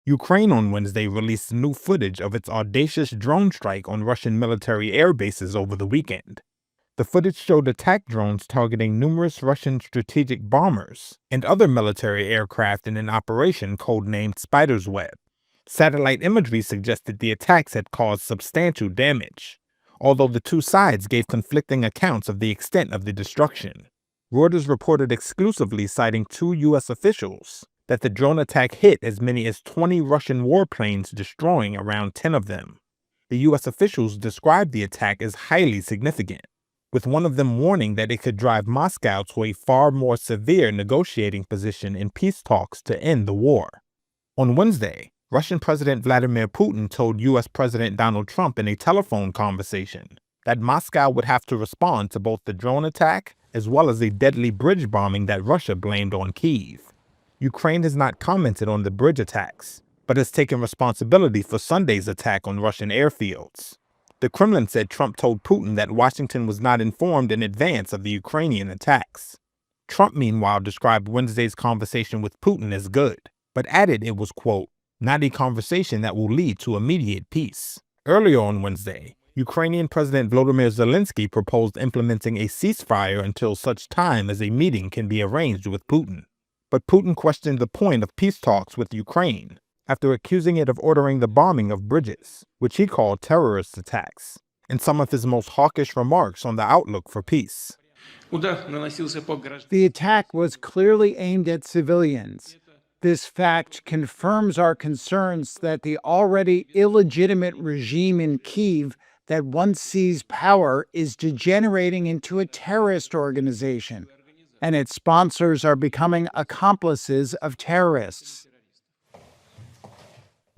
Ukraine on Wednesday released new footage of its audacious drone strike on Russian military air bases over the weekend. The footage showed attack drones targeting numerous Russian strategic bombers and other military aircraft in an operation codenamed Spider's Web. Satellite imagery suggested the attacks had caused substantial damage, although the two sides gave conflicting accounts of the extent of the destruction. Reuters reported exclusively, citing two U.S. officials, that the drone attack hit as many as 20 Russian warplanes, destroying around 10 of them. The U.S. officials described the attack as highly significant, with one of them warning that it could drive Moscow to a far more severe negotiating position in peace talks to end the war. On Wednesday, Russian President Vladimir Putin told U.S. President Donald Trump in a telephone conversation that Moscow would have to respond to both the drone attack as well as a deadly bridge bombing that Russia blamed on Kyiv. Ukraine has not commented on the bridge attacks, but has taken responsibility for Sunday's attack on Russian airfields. The Kremlin said Trump told Putin that Washington was not informed in advance of the Ukrainian attacks. Trump, meanwhile, described Wednesday's conversation with Putin as good, but added it was, quote, not a conversation that will lead to immediate peace. Earlier on Wednesday, Ukrainian President Volodymyr Zelensky proposed implementing a ceasefire until such time as a meeting can be arranged with Putin. But Putin questioned the point of peace talks with Ukraine after accusing it of ordering the bombing of bridges, which he called terrorist attacks, in some of his most hawkish remarks on the outlook for peace. The attack was clearly aimed at civilians. This fact confirms our concerns that the already illegitimate regime in Kyiv that once seized power is degenerating into a terrorist organization, and its sponsors are becoming accomplices of terrorists.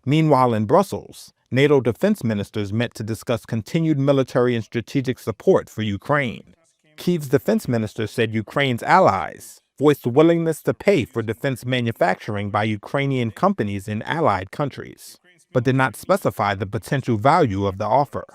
Meanwhile, in Brussels, NATO defense ministers met to discuss continued military and strategic support for Ukraine. Kyiv's defense minister said Ukraine's allies voiced willingness to pay for defense manufacturing by Ukrainian companies in allied countries, but did not specify the potential value of the offer.